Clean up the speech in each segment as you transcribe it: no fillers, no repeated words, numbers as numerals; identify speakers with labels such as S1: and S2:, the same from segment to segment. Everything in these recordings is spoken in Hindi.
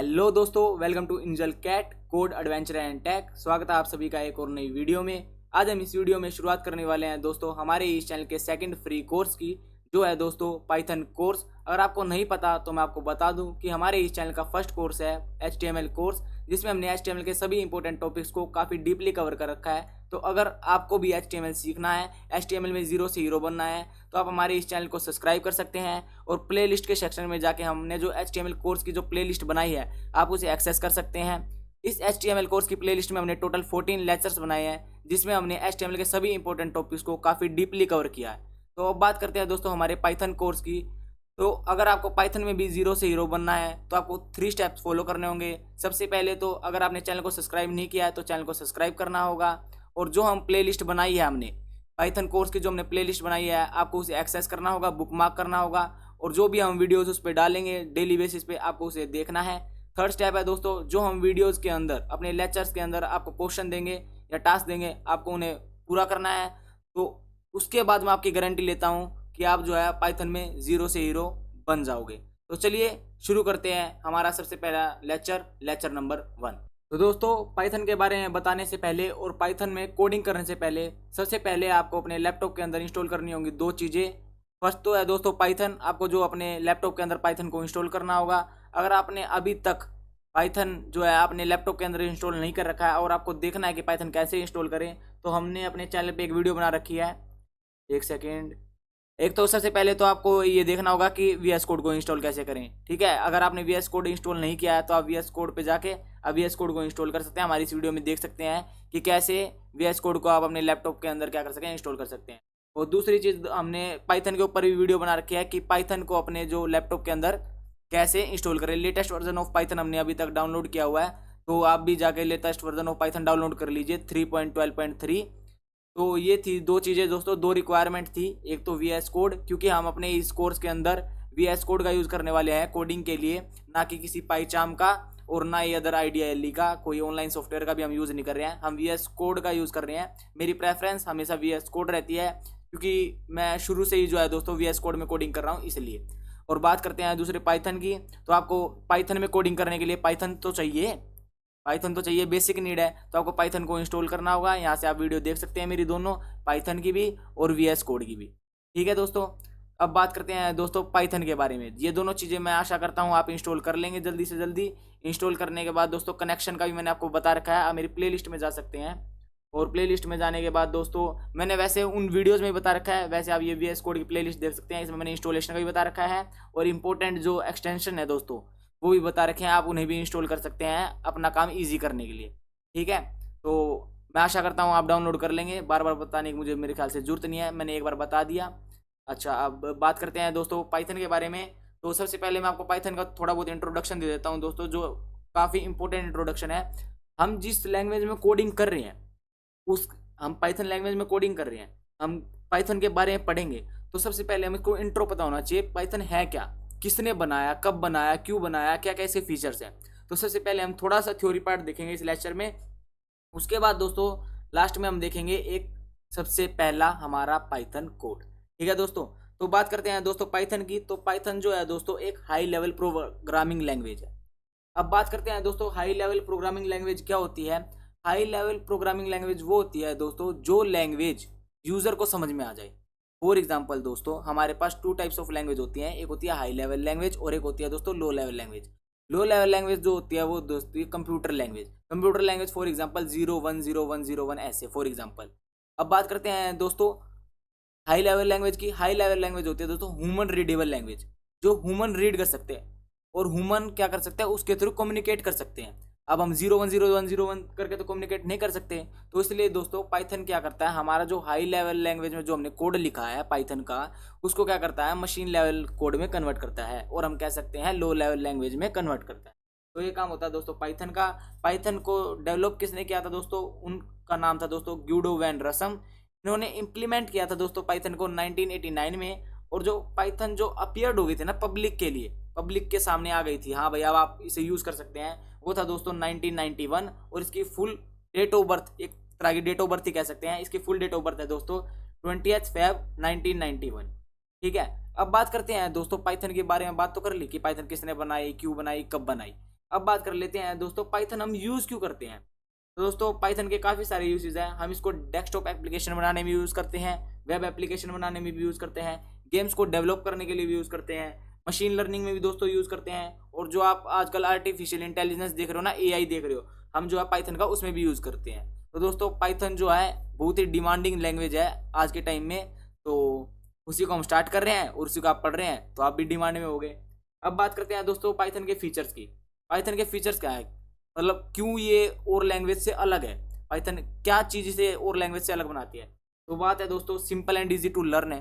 S1: हेलो दोस्तों, welcome to angel cat code adventure and tech. स्वागत है आप सभी का एक और नई वीडियो में। आज हम इस वीडियो में शुरुआत करने वाले हैं दोस्तों हमारे इस चैनल के सेकंड फ्री कोर्स की, जो है दोस्तों पाइथन कोर्स। अगर आपको नहीं पता तो मैं आपको बता दूं कि हमारे इस चैनल का फर्स्ट कोर्स है HTML कोर्स, जिसमें हमने HTML के सभी इंपॉर्टेंट टॉपिक्स को काफ़ी डीपली कवर कर रखा है। तो अगर आपको भी HTML सीखना है, HTML में जीरो से हीरो बनना है, तो आप हमारे इस चैनल को सब्सक्राइब कर सकते हैं और प्ले लिस्ट के सेक्शन में जाके हमने जो HTML कोर्स की जो प्ले लिस्ट बनाई है आप उसे एक्सेस कर सकते हैं। इस HTML कोर्स की प्ले लिस्ट में हमने टोटल 14 लेक्चर्स बनाए हैं, जिसमें हमने HTML के सभी इंपॉर्टेंट टॉपिक्स को काफ़ी डीपली कवर किया है। तो अब बात करते हैं दोस्तों हमारे पाइथन कोर्स की। तो अगर आपको पाइथन में भी जीरो से हीरो बनना है तो आपको 3 स्टेप्स फॉलो करने होंगे। सबसे पहले तो अगर आपने चैनल को सब्सक्राइब नहीं किया है तो चैनल को सब्सक्राइब करना होगा, और जो हम प्ले लिस्ट बनाई है हमने पाइथन कोर्स की, जो हमने प्ले लिस्ट बनाई है आपको उसे एक्सेस करना होगा, बुकमार्क करना होगा, और जो भी हम वीडियोज़ उस पर डालेंगे डेली बेसिस पे आपको उसे देखना है। थर्ड स्टेप है दोस्तों, जो हम वीडियोज़ के अंदर अपने लेक्चर्स के अंदर आपको क्वेश्चन देंगे या टास्क देंगे, आपको उन्हें पूरा करना है। तो उसके बाद मैं आपकी गारंटी लेता हूँ कि आप जो है पाइथन में जीरो से हीरो बन जाओगे। तो चलिए शुरू करते हैं हमारा सबसे पहला लेक्चर नंबर 1। तो दोस्तों पाइथन के बारे में बताने से पहले और पाइथन में कोडिंग करने से पहले सबसे पहले आपको अपने लैपटॉप के अंदर इंस्टॉल करनी होंगी 2 चीज़ें। फर्स्ट तो है दोस्तों पाइथन, आपको जो अपने लैपटॉप के अंदर पाइथन को इंस्टॉल करना होगा। अगर आपने अभी तक पाइथन जो है आपने लैपटॉप के अंदर इंस्टॉल नहीं कर रखा है और आपको देखना है कि पाइथन कैसे इंस्टॉल करें, तो हमने अपने चैनल पे एक वीडियो बना रखी है। एक सेकेंड। एक तो सबसे पहले तो आपको ये देखना होगा कि VS कोड को इंस्टॉल कैसे करें। ठीक है, अगर आपने VS कोड इंस्टॉल नहीं किया है तो आप VS कोड पे जाके अब VS कोड को इंस्टॉल कर सकते हैं। हमारी इस वीडियो में देख सकते हैं कि कैसे VS कोड को आप अपने लैपटॉप के अंदर क्या कर सकते हैं, इंस्टॉल कर सकते हैं। और दूसरी चीज़, हमने पाइथन के ऊपर भी वीडियो बना रखी है कि पाइथन को अपने जो लैपटॉप के अंदर कैसे इंस्टॉल करें। लेटेस्ट वर्जन ऑफ पाइथन हमने अभी तक डाउनलोड किया हुआ है, तो आप भी जाके latest version of Python download कर लीजिए 3.12.3। तो ये थी 2 चीज़ें दोस्तों, 2 रिक्वायरमेंट थी। एक तो VS कोड, क्योंकि हम अपने इस कोर्स के अंदर VS कोड का यूज़ करने वाले हैं कोडिंग के लिए, ना कि किसी पाइचाम का और ना ही अदर IDEA का कोई ऑनलाइन सॉफ्टवेयर का भी हम यूज़ नहीं कर रहे हैं। हम VS कोड का यूज़ कर रहे हैं। मेरी प्रेफरेंस हमेशा VS कोड रहती है, क्योंकि मैं शुरू से ही जो है दोस्तों VS कोड में कोडिंग कर रहा हूँ इसलिए। और बात करते हैं दूसरे पाइथन की। तो आपको पाइथन में कोडिंग करने के लिए पाइथन तो चाहिए, बेसिक नीड है। तो आपको पाइथन को इंस्टॉल करना होगा। यहाँ से आप वीडियो देख सकते हैं मेरी, दोनों पाइथन की भी और VS कोड की भी। ठीक है दोस्तों, अब बात करते हैं दोस्तों पाइथन के बारे में। ये दोनों चीज़ें मैं आशा करता हूँ आप इंस्टॉल कर लेंगे जल्दी से जल्दी। इंस्टॉल करने के बाद दोस्तों कनेक्शन का भी मैंने आपको बता रखा है, आप मेरी प्ले लिस्ट में जा सकते हैं। और प्ले लिस्ट में जाने के बाद दोस्तों मैंने वैसे उन वीडियोज़ में बता रखा है, वैसे आप ये VS कोड की प्ले लिस्ट देख सकते हैं। इसमें मैंने इंस्टॉलेशन का भी बता रखा है और इंपॉर्टेंट जो एक्सटेंशन है दोस्तों वो भी बता रखे हैं, आप उन्हें भी इंस्टॉल कर सकते हैं अपना काम इजी करने के लिए। ठीक है, तो मैं आशा करता हूँ आप डाउनलोड कर लेंगे। बार बार बताने की मुझे मेरे ख्याल से ज़रूरत नहीं है, मैंने एक बार बता दिया। अच्छा, अब बात करते हैं दोस्तों पाइथन के बारे में। तो सबसे पहले मैं आपको पाइथन का थोड़ा बहुत इंट्रोडक्शन दे देता हूँ दोस्तों, जो काफ़ी इंपॉर्टेंट इंट्रोडक्शन है। हम जिस लैंग्वेज में कोडिंग कर रहे हैं हम पाइथन लैंग्वेज में कोडिंग कर रहे हैं, हम पाइथन के बारे में पढ़ेंगे। तो सबसे पहले हमको इंट्रो पता होना चाहिए, पाइथन है क्या, किसने बनाया, कब बनाया, क्यों बनाया, क्या कैसे फीचर्स हैं। तो सबसे पहले हम थोड़ा सा थ्योरी पार्ट देखेंगे इस लेक्चर में। उसके बाद दोस्तों लास्ट में हम देखेंगे एक सबसे पहला हमारा पाइथन कोड। ठीक है दोस्तों, तो बात करते हैं दोस्तों पाइथन की। तो पाइथन जो है दोस्तों एक हाई लेवल प्रोग्रामिंग लैंग्वेज है। अब बात करते हैं दोस्तों हाई लेवल प्रोग्रामिंग लैंग्वेज क्या होती है। हाई लेवल प्रोग्रामिंग लैंग्वेज वो होती है दोस्तों जो लैंग्वेज यूज़र को समझ में आ जाए। फॉर एग्जाम्पल दोस्तों हमारे पास 2 टाइप्स ऑफ लैंग्वेज होती हैं, एक होती है हाई लेवल लैंग्वेज और एक होती है दोस्तों low level language. Low level language जो होती है वो दोस्तों कंप्यूटर लैंग्वेज फॉर एग्जाम्पल 0 1 0 1 0 1 ऐसे फॉर एग्जाम्पल। अब बात करते हैं दोस्तों हाई लेवल लैंग्वेज की। हाई लेवल लैंग्वेज होती है दोस्तों ह्यूमन रीडेबल लैंग्वेज, जो ह्यूमन रीड कर सकते हैं और ह्यूमन क्या कर सकते हैं, उसके थ्रू कम्युनिकेट कर सकते हैं। अब हम 0 1 0 1 0 1 करके तो कम्युनिकेट नहीं कर सकते, तो इसलिए दोस्तों पाइथन क्या करता है, हमारा जो हाई लेवल लैंग्वेज में जो हमने कोड लिखा है पाइथन का, उसको क्या करता है मशीन लेवल कोड में कन्वर्ट करता है, और हम कह सकते हैं लो लेवल लैंग्वेज में कन्वर्ट करता है। तो ये काम होता है दोस्तों पाइथन का। पाइथन को डेवलप किसने किया था दोस्तों, उनका नाम था दोस्तों ग्यूडो वैन रसम। इन्होंने इम्प्लीमेंट किया था दोस्तों पाइथन को 1989 में। और जो पाइथन जो अपीयर्ड हो गई थी ना पब्लिक के लिए, पब्लिक के सामने आ गई थी, हाँ भाई अब आप इसे यूज़ कर सकते हैं, वो था दोस्तों 1991। और इसकी फुल डेट ऑफ बर्थ, एक तरह की डेट ऑफ बर्थ ही कह सकते हैं, इसकी फुल डेट ऑफ बर्थ है दोस्तों 20 Feb 1991। ठीक है, अब बात करते हैं दोस्तों पाइथन के बारे में। बात तो कर ली कि पाइथन किसने बनाई, क्यों बनाई, कब बनाई। अब बात कर लेते हैं दोस्तों पाइथन हम यूज़ क्यों करते हैं। तो दोस्तों पाइथन के काफ़ी सारे यूजेज हैं। हम इसको डेस्कटॉप एप्लीकेशन बनाने में यूज़ करते हैं, वेब एप्लीकेशन बनाने में भी यूज़ करते हैं, गेम्स को डेवलप करने के लिए भी यूज़ करते हैं, मशीन लर्निंग में भी दोस्तों यूज़ करते हैं, और जो आप आजकल आर्टिफिशियल इंटेलिजेंस देख रहे हो ना, एआई देख रहे हो, हम जो है पाइथन का उसमें भी यूज़ करते हैं। तो दोस्तों पाइथन जो है बहुत ही डिमांडिंग लैंग्वेज है आज के टाइम में, तो उसी को हम स्टार्ट कर रहे हैं और उसी को आप पढ़ रहे हैं, तो आप भी डिमांड में हो गए। अब बात करते हैं दोस्तों पाइथन के फीचर्स की। पाइथन के फीचर्स क्या है, मतलब क्यों ये और लैंग्वेज से अलग है, पाइथन क्या चीज़ इसे और लैंग्वेज से अलग बनाती है। तो बात है दोस्तों simple and easy to learn है,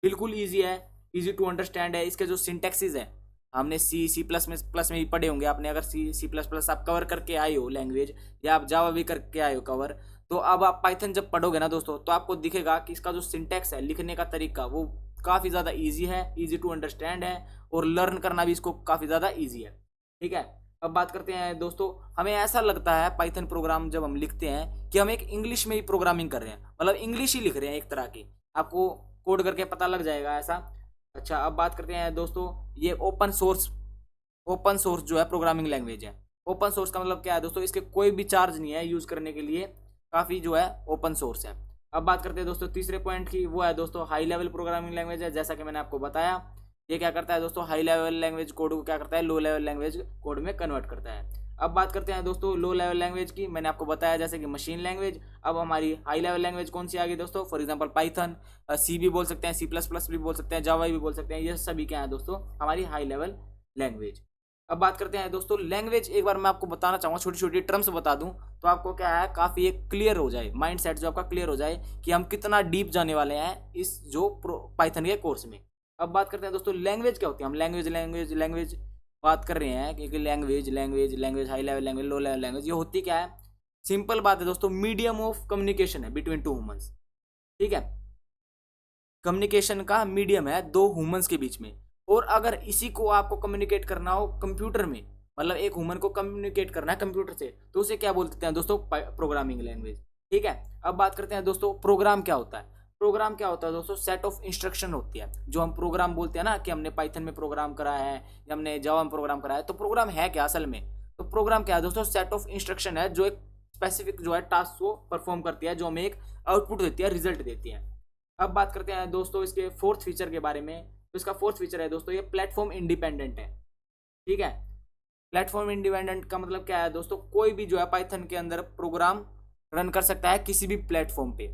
S1: बिल्कुल ईजी है, ईजी टू अंडरस्टैंड है। इसके जो सिंटैक्सेस है, हमने सी प्लस में भी पढ़े होंगे आपने, अगर सी प्लस प्लस आप कवर करके आए हो लैंग्वेज, या आप जावा भी करके आए हो कवर, तो अब आप पाइथन जब पढ़ोगे ना दोस्तों, तो आपको दिखेगा कि इसका जो सिंटैक्स है, लिखने का तरीका, वो काफ़ी ज़्यादा ईजी है, ईजी टू अंडरस्टैंड है, और लर्न करना भी इसको काफ़ी ज़्यादा ईजी है। ठीक है, अब बात करते हैं दोस्तों, हमें ऐसा लगता है पाइथन प्रोग्राम जब हम लिखते हैं कि हम एक इंग्लिश में ही प्रोग्रामिंग कर रहे हैं, मतलब इंग्लिश ही लिख रहे हैं एक तरह की, आपको कोड करके पता लग जाएगा ऐसा। अच्छा, अब बात करते हैं दोस्तों, ये ओपन सोर्स जो है प्रोग्रामिंग लैंग्वेज है। ओपन सोर्स का मतलब क्या है दोस्तों, इसके कोई भी चार्ज नहीं है यूज़ करने के लिए, काफ़ी जो है ओपन सोर्स है। अब बात करते हैं दोस्तों तीसरे पॉइंट की, वो है दोस्तों हाई लेवल प्रोग्रामिंग लैंग्वेज है। जैसा कि मैंने आपको बताया, ये क्या करता है दोस्तों, हाई लेवल लैंग्वेज कोड को क्या करता है, लो लेवल लैंग्वेज कोड में कन्वर्ट करता है। अब बात करते हैं दोस्तों लो लेवल लैंग्वेज की, मैंने आपको बताया जैसे कि मशीन लैंग्वेज। अब हमारी हाई लेवल लैंग्वेज कौन सी आ गई दोस्तों, फॉर एग्जांपल पाइथन, सी भी बोल सकते हैं, सी प्लस प्लस भी बोल सकते हैं, जावा भी बोल सकते हैं, ये सभी क्या है दोस्तों हमारी हाई लेवल लैंग्वेज। अब बात करते हैं दोस्तों लैंग्वेज, एक बार मैं आपको बताना चाहूँगा, छोटी छोटी टर्म्स बता दूं, तो आपको क्या है काफ़ी एक क्लियर हो जाए, माइंड सेट जो आपका क्लियर हो जाए कि हम कितना डीप जाने वाले हैं इस जो पाइथन के कोर्स में। अब बात करते हैं दोस्तों लैंग्वेज क्या होती है, हम लैंग्वेज बात कर रहे हैं, क्योंकि language high level language, low level language, ये होती क्या है, सिंपल बात है दोस्तों, मीडियम ऑफ कम्युनिकेशन है बिटवीन टू ह्यूमंस। ठीक है, कम्युनिकेशन का मीडियम है दो ह्यूमंस के बीच में, और अगर इसी को आपको कम्युनिकेट करना हो कंप्यूटर में, मतलब एक ह्यूमन को कम्युनिकेट करना है कंप्यूटर से, तो उसे क्या बोलते हैं दोस्तों, प्रोग्रामिंग लैंग्वेज। ठीक है, अब बात करते हैं दोस्तों प्रोग्राम क्या होता है। प्रोग्राम क्या होता है दोस्तों, सेट ऑफ इंस्ट्रक्शन होती है, जो हम प्रोग्राम बोलते हैं ना, कि हमने पाइथन में प्रोग्राम करा है या हमने जावा में प्रोग्राम करा है, तो प्रोग्राम है क्या असल में, तो प्रोग्राम क्या है दोस्तों, सेट ऑफ इंस्ट्रक्शन है जो एक स्पेसिफिक जो है टास्क को परफॉर्म करती है, जो हमें एक आउटपुट देती है, रिजल्ट देती है। अब बात करते हैं दोस्तों इसके फोर्थ फीचर के बारे में। तो इसका फोर्थ फीचर है दोस्तों, ये प्लेटफॉर्म इंडिपेंडेंट है। ठीक है, प्लेटफॉर्म इंडिपेंडेंट का मतलब क्या है दोस्तों, कोई भी जो है पाइथन के अंदर प्रोग्राम रन कर सकता है किसी भी प्लेटफॉर्म पे।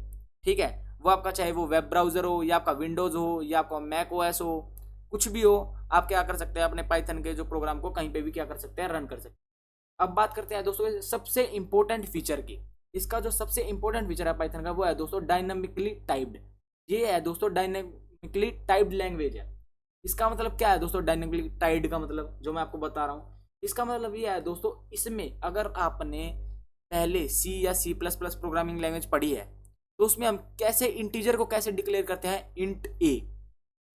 S1: ठीक है, वो आपका चाहे वो वेब ब्राउजर हो, या आपका विंडोज हो, या आपका मैक ओएस हो, कुछ भी हो, आप क्या कर सकते हैं, अपने पाइथन के जो प्रोग्राम को कहीं पे भी क्या कर सकते हैं, रन कर सकते हैं। अब बात करते हैं दोस्तों सबसे इंपॉर्टेंट फीचर की। इसका जो सबसे इंपॉर्टेंट फीचर है पाइथन का, वो है दोस्तों डायनामिकली टाइप्ड। ये है दोस्तों डायनामिकली टाइप्ड लैंग्वेज है। इसका मतलब क्या है दोस्तों, डायनामिकली टाइप्ड का मतलब जो मैं आपको बता रहा हूँ, इसका मतलब ये है दोस्तों, इसमें अगर आपने पहले सी या C plus plus programming language पढ़ी है, तो उसमें हम कैसे इंटीजर को कैसे डिक्लेयर करते हैं, इंट ए,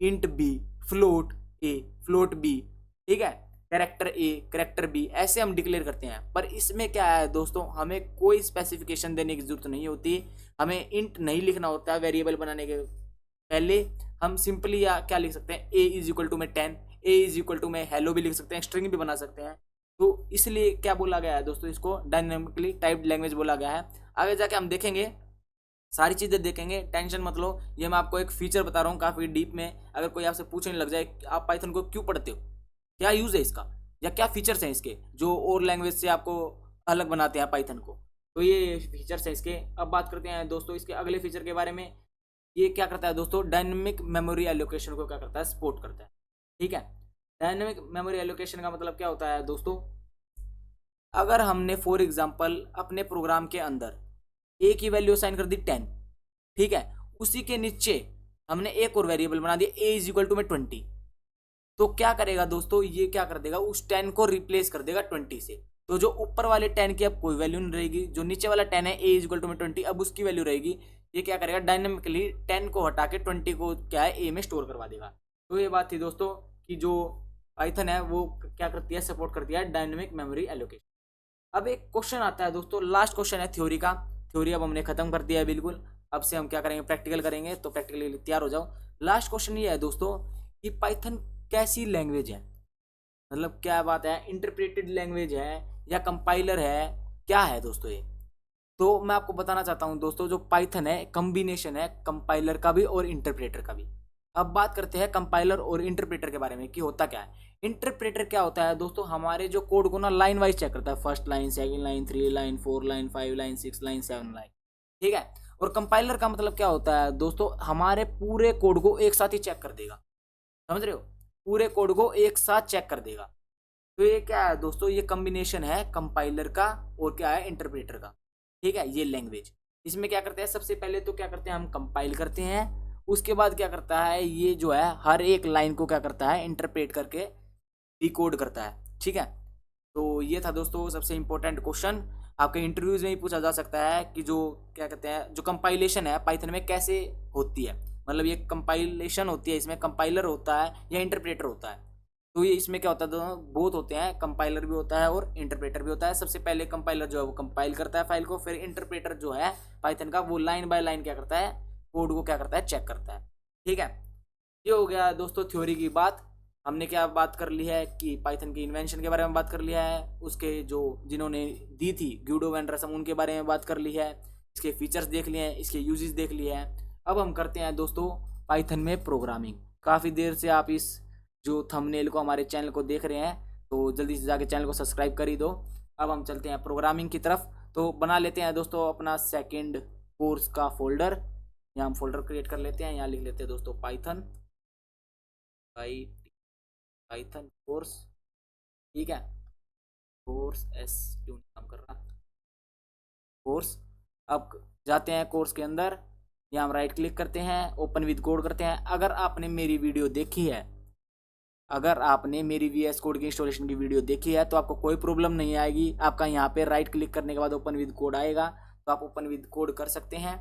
S1: इंट बी, फ्लोट ए, फ्लोट बी, ठीक है, कैरेक्टर ए, कैरेक्टर बी, ऐसे हम डिक्लेयर करते हैं। पर इसमें क्या है दोस्तों, हमें कोई स्पेसिफिकेशन देने की जरूरत नहीं होती, हमें इंट नहीं लिखना होता है वेरिएबल बनाने के पहले। हम सिंपली या क्या लिख सकते हैं, ए इज इक्वल टू में 10, ए इज इक्वल टू में हेलो भी लिख सकते हैं, स्ट्रिंग भी बना सकते हैं। तो इसलिए क्या बोला गया है दोस्तों, इसको डायनामिकली टाइप्ड लैंग्वेज बोला गया है। आगे जाके हम देखेंगे, सारी चीज़ें देखेंगे, टेंशन मत लो। ये मैं आपको एक फीचर बता रहा हूँ काफ़ी डीप में, अगर कोई आपसे पूछने लग जाए आप पाइथन को क्यों पढ़ते हो, क्या यूज़ है इसका, या क्या फीचर्स हैं इसके जो और लैंग्वेज से आपको अलग बनाते हैं पाइथन को, तो ये फीचर्स हैं इसके। अब बात करते हैं दोस्तों इसके अगले फीचर के बारे में। ये क्या करता है दोस्तों, डायनेमिक मेमोरी एलोकेशन को क्या करता है, सपोर्ट करता है। ठीक है, डायनेमिक मेमोरी एलोकेशन का मतलब क्या होता है दोस्तों, अगर हमने फॉर एग्जांपल अपने प्रोग्राम के अंदर ए की वैल्यू असाइन कर दी 10, ठीक है, उसी के नीचे हमने एक और वेरिएबल बना दिया ए इज इक्वल टू में 20, तो क्या करेगा दोस्तों, ये क्या कर देगा, उस 10 को रिप्लेस कर देगा 20 से। तो जो ऊपर वाले 10 की अब कोई वैल्यू नहीं रहेगी, जो नीचे वाला 10 है ए इज इक्वल टू में 20, अब उसकी वैल्यू रहेगी। ये क्या करेगा, डायनेमिकली 10 को हटा के 20 को क्या है ए में स्टोर करवा देगा। तो ये बात थी दोस्तों कि जो पाइथन है वो क्या करती है, सपोर्ट करती है डायनेमिक मेमोरी एलोकेशन। अब एक क्वेश्चन आता है दोस्तों, लास्ट क्वेश्चन है थ्योरी का। थ्योरी अब हमने खत्म कर दिया है बिल्कुल, अब से हम क्या करेंगे, प्रैक्टिकल करेंगे, तो प्रैक्टिकल के लिए तैयार हो जाओ। लास्ट क्वेश्चन ये है दोस्तों कि पाइथन कैसी लैंग्वेज है। मतलब क्या बात है, इंटरप्रेटेड लैंग्वेज है या कंपाइलर है, क्या है दोस्तों ये? तो मैं आपको बताना चाहता हूं दोस्तों, जो पाइथन है कॉम्बिनेशन है कंपाइलर का भी और इंटरप्रेटर का भी। अब बात करते हैं कंपाइलर और इंटरप्रेटर के बारे में कि होता क्या है। इंटरप्रेटर क्या होता है दोस्तों, हमारे जो कोड को ना लाइन वाइज चेक करता है, first line, second line, 3 line, 4 line, 5 line, 6 line, 7 line, ठीक है। और कंपाइलर का मतलब क्या होता है दोस्तों, हमारे पूरे कोड को एक साथ ही चेक कर देगा, समझ रहे हो, पूरे कोड को एक साथ चेक कर देगा। तो ये क्या है दोस्तों, ये कॉम्बिनेशन है कंपाइलर का और क्या है, इंटरप्रेटर का, ठीक है। ये लैंग्वेज, इसमें क्या करते हैं, सबसे पहले तो क्या करते हैं, हम कंपाइल करते हैं, उसके बाद क्या करता है, ये जो है हर एक लाइन को क्या करता है, इंटरप्रेट करके डिकोड करता है, ठीक है। तो ये था दोस्तों सबसे इंपॉर्टेंट क्वेश्चन, आपके इंटरव्यूज में ही पूछा जा सकता है कि जो क्या कहते हैं, जो कंपाइलेशन है पाइथन में कैसे होती है, मतलब ये कंपाइलेशन होती है, इसमें कंपाइलर होता है या इंटरप्रेटर होता है। तो ये इसमें क्या होता है, दोनों बोथ होते हैं, कंपाइलर भी होता है और इंटरप्रेटर भी होता है। सबसे पहले कंपाइलर जो है वो कंपाइल करता है फाइल को, फिर इंटरप्रेटर जो है पाइथन का वो लाइन बाय लाइन क्या करता है, कोड को क्या करता है, चेक करता है, ठीक है। ये हो गया दोस्तों थ्योरी की बात। हमने क्या बात कर ली है कि पाइथन की इन्वेंशन के बारे में बात कर लिया है, उसके जो जिन्होंने दी थी ग्यूडो वैन रसम उनके बारे में बात कर ली है, इसके फीचर्स देख लिए हैं, इसके यूजेस देख लिए हैं। अब हम करते हैं दोस्तों पाइथन में प्रोग्रामिंग। काफ़ी देर से आप इस जो थंबनेल को हमारे चैनल को देख रहे हैं, तो जल्दी से जाके चैनल को सब्सक्राइब कर ही दो। अब हम चलते हैं प्रोग्रामिंग की तरफ। तो बना लेते हैं दोस्तों अपना सेकेंड कोर्स का फोल्डर, यहाँ हम फोल्डर क्रिएट कर लेते हैं, यहाँ लिख लेते हैं दोस्तों पाइथन, पाइथन कोर्स, ठीक है। कोर्स एस क्यों काम कर रहा, कोर्स। अब जाते हैं कोर्स के अंदर, यहाँ हम राइट क्लिक करते हैं, ओपन विद कोड करते हैं। अगर आपने मेरी वीडियो देखी है, अगर आपने मेरी VS कोड की इंस्टॉलेशन की वीडियो देखी है तो आपको कोई प्रॉब्लम नहीं आएगी। आपका यहाँ पे राइट क्लिक करने के बाद ओपन विद कोड आएगा, तो आप ओपन विद कोड कर सकते हैं।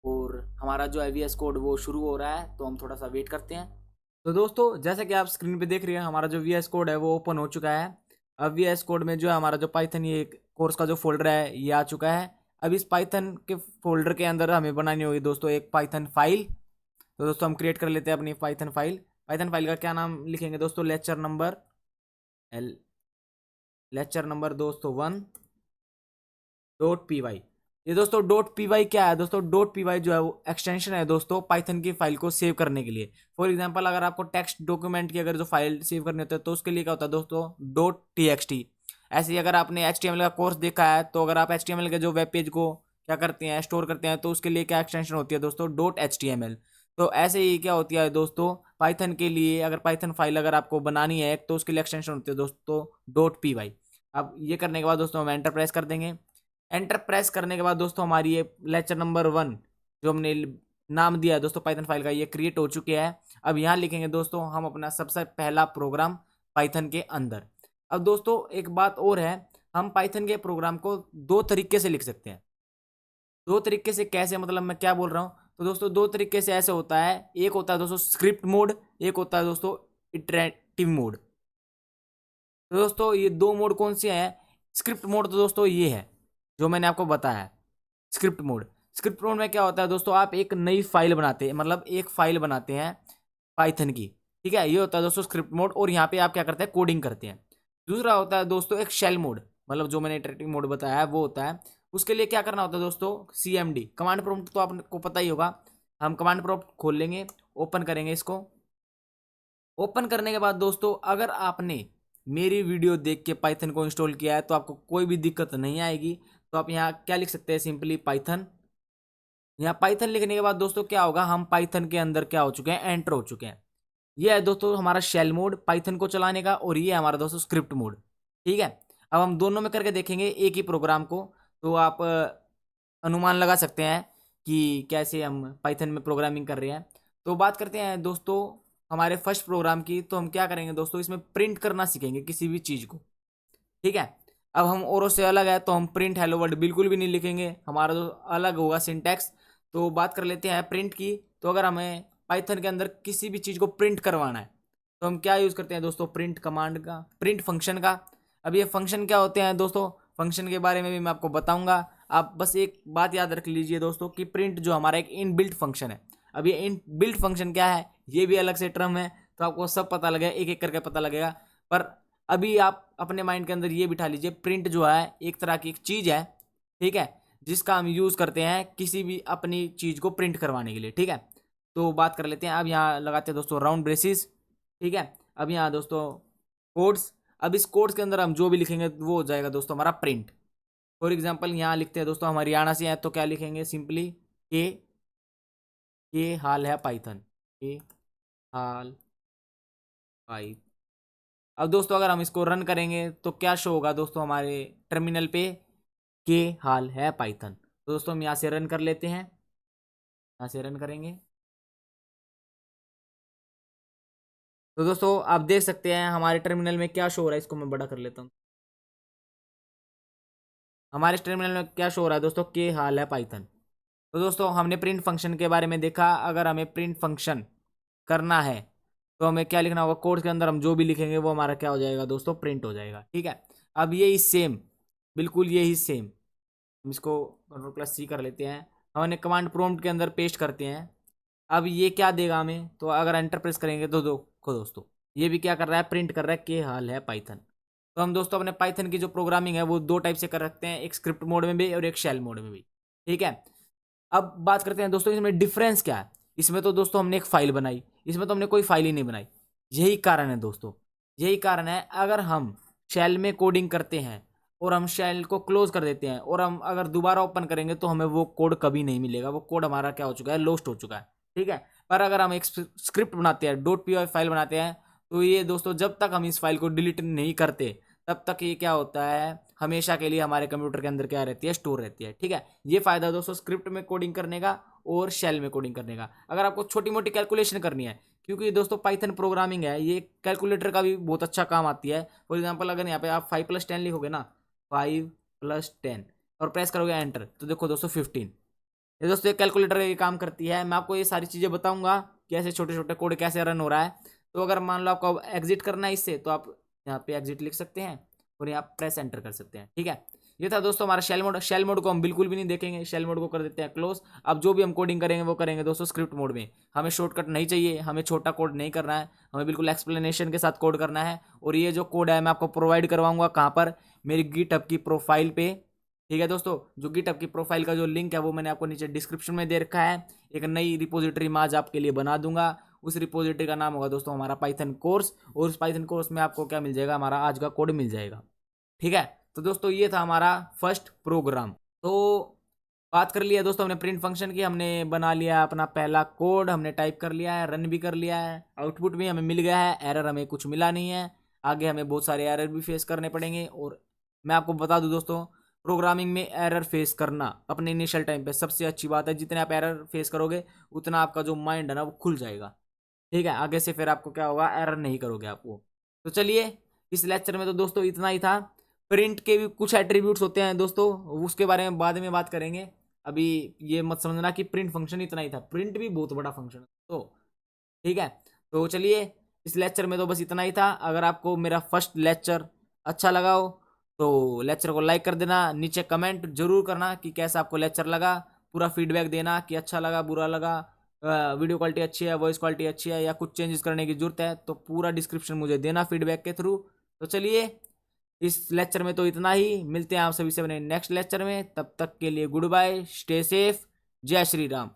S1: और हमारा जो है VS कोड वो शुरू हो रहा है, तो हम थोड़ा सा वेट करते हैं। तो दोस्तों जैसे कि आप स्क्रीन पे देख रहे हैं, हमारा जो VS कोड है वो ओपन हो चुका है। अब VS कोड में जो है हमारा जो पाइथन ये कोर्स का जो फोल्डर है ये आ चुका है। अब इस पाइथन के फोल्डर के अंदर हमें बनानी होगी दोस्तों एक पाइथन फाइल। तो दोस्तों हम क्रिएट कर लेते हैं अपनी पाइथन फाइल। पाइथन फाइल का क्या नाम लिखेंगे दोस्तों, लेक्चर नंबर दोस्तों 1.py। ये दोस्तों .py क्या है दोस्तों, .py जो है वो एक्सटेंशन है दोस्तों पाइथन की फाइल को सेव करने के लिए। फॉर एग्जांपल अगर आपको टेक्स्ट डॉक्यूमेंट की अगर जो फाइल सेव करनी होती है तो उसके लिए क्या होता है दोस्तों .txt। ऐसे ही अगर आपने HTML का कोर्स देखा है, तो अगर आप HTML के जो वेब पेज को क्या करते हैं, स्टोर करते हैं, तो उसके लिए क्या एक्सटेंशन होती है दोस्तों .html। तो ऐसे ही क्या होती है दोस्तों पाइथन के लिए, अगर पाइथन फाइल अगर आपको बनानी है तो उसके लिए एक्सटेंशन होती है दोस्तों .py। अब ये करने के बाद दोस्तों हम एंटर प्रेस कर देंगे। एंटर प्रेस करने के बाद दोस्तों हमारी ये लेक्चर नंबर 1 जो हमने नाम दिया है दोस्तों पाइथन फाइल का, ये क्रिएट हो चुके हैं। अब यहाँ लिखेंगे दोस्तों हम अपना सबसे पहला प्रोग्राम पाइथन के अंदर। अब दोस्तों एक बात और है, हम पाइथन के प्रोग्राम को दो तरीके से लिख सकते हैं। दो तरीके से कैसे, मतलब मैं क्या बोल रहा हूँ, तो दोस्तों दो तरीके से ऐसे होता है, एक होता है दोस्तों स्क्रिप्ट मोड, एक होता है दोस्तों इटरेटिव मोड। तो दोस्तों ये दो मोड कौन से हैं, स्क्रिप्ट मोड तो दोस्तों ये है जो मैंने आपको बताया है, स्क्रिप्ट मोड। स्क्रिप्ट मोड में क्या होता है दोस्तों, आप एक नई फाइल बनाते हैं, मतलब एक फाइल बनाते हैं पाइथन की, ठीक है, ये होता है दोस्तों स्क्रिप्ट मोड। और यहाँ पे आप क्या करते हैं, कोडिंग करते हैं। दूसरा होता है दोस्तों एक शेल मोड, मतलब जो मैंने इटरेटिव मोड बताया है वो होता है। उसके लिए क्या करना होता है दोस्तों, CMD कमांड प्रॉम्प्ट तो आपको पता ही होगा। हम कमांड प्रॉम्प्ट खोल लेंगे, ओपन करेंगे इसको। ओपन करने के बाद दोस्तों अगर आपने मेरी वीडियो देख के पाइथन को इंस्टॉल किया है तो आपको कोई भी दिक्कत नहीं आएगी। तो आप यहाँ क्या लिख सकते हैं, सिंपली पाइथन। यहाँ पाइथन लिखने के बाद दोस्तों क्या होगा, हम पाइथन के अंदर क्या हो चुके हैं, एंटर हो चुके हैं। ये है दोस्तों हमारा शेल मोड पाइथन को चलाने का, और ये है हमारा दोस्तों स्क्रिप्ट मोड, ठीक है। अब हम दोनों में करके देखेंगे एक ही प्रोग्राम को, तो आप अनुमान लगा सकते हैं कि कैसे हम पाइथन में प्रोग्रामिंग कर रहे हैं। तो बात करते हैं दोस्तों हमारे फर्स्ट प्रोग्राम की। तो हम क्या करेंगे दोस्तों, इसमें प्रिंट करना सीखेंगे किसी भी चीज़ को, ठीक है। अब हम औरों से अलग है, तो हम प्रिंट हेलो वर्ल्ड बिल्कुल भी नहीं लिखेंगे, हमारा जो अलग होगा सिंटैक्स। तो बात कर लेते हैं प्रिंट की। तो अगर हमें पाइथन के अंदर किसी भी चीज़ को प्रिंट करवाना है तो हम क्या यूज़ करते हैं दोस्तों, प्रिंट कमांड का, प्रिंट फंक्शन का। अब ये फंक्शन क्या होते हैं दोस्तों, फंक्शन के बारे में भी मैं आपको बताऊंगा। आप बस एक बात याद रख लीजिए दोस्तों कि प्रिंट जो हमारा एक इनबिल्ट फंक्शन है। अब ये इनबिल्ट फंक्शन क्या है, ये भी अलग से टर्म है, तो आपको सब पता लगेगा, एक एक करके पता लगेगा। पर अभी आप अपने माइंड के अंदर ये बिठा लीजिए, प्रिंट जो है एक तरह की एक चीज़ है, ठीक है, जिसका हम यूज़ करते हैं किसी भी अपनी चीज़ को प्रिंट करवाने के लिए, ठीक है। तो बात कर लेते हैं, अब यहाँ लगाते हैं दोस्तों राउंड ब्रेसिस, ठीक है। अब यहाँ दोस्तों कोड्स, अब इस कोड्स के अंदर हम जो भी लिखेंगे वो हो जाएगा दोस्तों हमारा प्रिंट। फॉर एग्जाम्पल यहाँ लिखते हैं दोस्तों, हम हरियाणा से हैं तो क्या लिखेंगे, सिंपली के हाल है पाइथन, के हाल पाइथन। अब दोस्तों अगर हम इसको रन करेंगे तो क्या शो होगा दोस्तों हमारे टर्मिनल पे, के हाल है पाइथन। तो दोस्तों हम यहाँ से रन कर लेते हैं, यहाँ से रन करेंगे तो दोस्तों आप देख सकते हैं हमारे टर्मिनल में क्या शो हो रहा है। इसको मैं बड़ा कर लेता हूँ। हमारे टर्मिनल में क्या शो हो रहा है दोस्तों, के हाल है पाइथन। तो दोस्तों हमने प्रिंट फंक्शन के बारे में देखा। अगर हमें प्रिंट फंक्शन करना है तो हमें क्या लिखना होगा, कोड के अंदर हम जो भी लिखेंगे वो हमारा क्या हो जाएगा दोस्तों, प्रिंट हो जाएगा, ठीक है। अब यही सेम, बिल्कुल यही सेम, हम इसको Ctrl+C कर लेते हैं, हमने कमांड प्रॉम्प्ट के अंदर पेस्ट करते हैं। अब ये क्या देगा हमें, तो अगर एंटर प्रेस करेंगे तो देखो दोस्तों ये भी क्या कर रहा है, प्रिंट कर रहा है के हाल है पाइथन। तो हम दोस्तों अपने पाइथन की जो प्रोग्रामिंग है वो दो टाइप से कर रखते हैं, एक स्क्रिप्ट मोड में भी और एक शेल मोड में भी, ठीक है। अब बात करते हैं दोस्तों इसमें डिफरेंस क्या है। इसमें तो दोस्तों हमने एक फाइल बनाई, इसमें तो हमने कोई फाइल ही नहीं बनाई। यही कारण है दोस्तों, यही कारण है। अगर हम शेल में कोडिंग करते हैं और हम शेल को क्लोज कर देते हैं और हम अगर दोबारा ओपन करेंगे तो हमें वो कोड कभी नहीं मिलेगा, वो कोड हमारा क्या हो चुका है, लोस्ट हो चुका है, ठीक है। पर अगर हम एक स्क्रिप्ट बनाते हैं, .py फाइल बनाते हैं, तो ये दोस्तों जब तक हम इस फाइल को डिलीट नहीं करते तब तक ये क्या होता है, हमेशा के लिए हमारे कंप्यूटर के अंदर क्या रहती है, स्टोर रहती है, ठीक है। ये फायदा दोस्तों स्क्रिप्ट में कोडिंग करने का और शेल में कोडिंग करने का। अगर आपको छोटी मोटी कैलकुलेशन करनी है, क्योंकि दोस्तों पाइथन प्रोग्रामिंग है, ये कैलकुलेटर का भी बहुत अच्छा काम आती है। फॉर एग्जाम्पल अगर यहाँ पे आप 5+10 लिखोगे ना, 5+10 और प्रेस करोगे एंटर, तो देखो दोस्तों 15। ये दोस्तों एक कैलकुलेटर ये काम करती है। मैं आपको ये सारी चीज़ें बताऊंगा कि ऐसे छोटे छोटे कोड कैसे रन हो रहा है। तो अगर मान लो आपको एग्जिट करना है इससे, तो आप यहाँ पे एग्जिट लिख सकते हैं और यहाँ प्रेस एंटर कर सकते हैं, ठीक है। ये था दोस्तों हमारा शेल मोड। शेल मोड को हम बिल्कुल भी नहीं देखेंगे, शेल मोड को कर देते हैं क्लोज। अब जो भी हम कोडिंग करेंगे वो करेंगे दोस्तों स्क्रिप्ट मोड में। हमें शॉर्टकट नहीं चाहिए, हमें छोटा कोड नहीं करना है, हमें बिल्कुल एक्सप्लेनेशन के साथ कोड करना है। और ये जो कोड है मैं आपको प्रोवाइड करवाऊंगा कहाँ पर, मेरी गिटहब की प्रोफाइल पे, ठीक है दोस्तों। जो गिटहब की प्रोफाइल का जो लिंक है वो मैंने आपको नीचे डिस्क्रिप्शन में दे रखा है। एक नई रिपोजिटरी मैं आज आपके लिए बना दूंगा। उस रिपोजिटरी का नाम होगा दोस्तों हमारा पाइथन कोर्स, और उस पाइथन कोर्स में आपको क्या मिल जाएगा, हमारा आज का कोड मिल जाएगा, ठीक है। तो दोस्तों ये था हमारा फर्स्ट प्रोग्राम। तो बात कर लिया दोस्तों हमने प्रिंट फंक्शन की, हमने बना लिया अपना पहला कोड, हमने टाइप कर लिया है, रन भी कर लिया है, आउटपुट भी हमें मिल गया है, एरर हमें कुछ मिला नहीं है। आगे हमें बहुत सारे एरर भी फेस करने पड़ेंगे। और मैं आपको बता दूं दोस्तों, प्रोग्रामिंग में एरर फेस करना अपने इनिशियल टाइम पे सबसे अच्छी बात है। जितने आप एरर फेस करोगे उतना आपका जो माइंड है ना वो खुल जाएगा, ठीक है। आगे से फिर आपको क्या होगा, एरर नहीं करोगे आप वो। तो चलिए इस लेक्चर में तो दोस्तों इतना ही था। प्रिंट के भी कुछ एट्रीब्यूट्स होते हैं दोस्तों, उसके बारे में बाद में बात करेंगे। अभी ये मत समझना कि प्रिंट फंक्शन इतना ही था, प्रिंट भी बहुत बड़ा फंक्शन है तो, ठीक है। तो चलिए इस लेक्चर में तो बस इतना ही था। अगर आपको मेरा फर्स्ट लेक्चर अच्छा लगा हो तो लेक्चर को लाइक कर देना, नीचे कमेंट जरूर करना कि कैसा आपको लेक्चर लगा, पूरा फीडबैक देना कि अच्छा लगा, बुरा लगा, वीडियो क्वालिटी अच्छी है, वॉइस क्वालिटी अच्छी है, या कुछ चेंजेस करने की जरूरत है, तो पूरा डिस्क्रिप्शन मुझे देना फीडबैक के थ्रू। तो चलिए इस लेक्चर में तो इतना ही, मिलते हैं आप सभी से अपने नेक्स्ट लेक्चर में। तब तक के लिए गुड बाय, स्टे सेफ, जय श्री राम।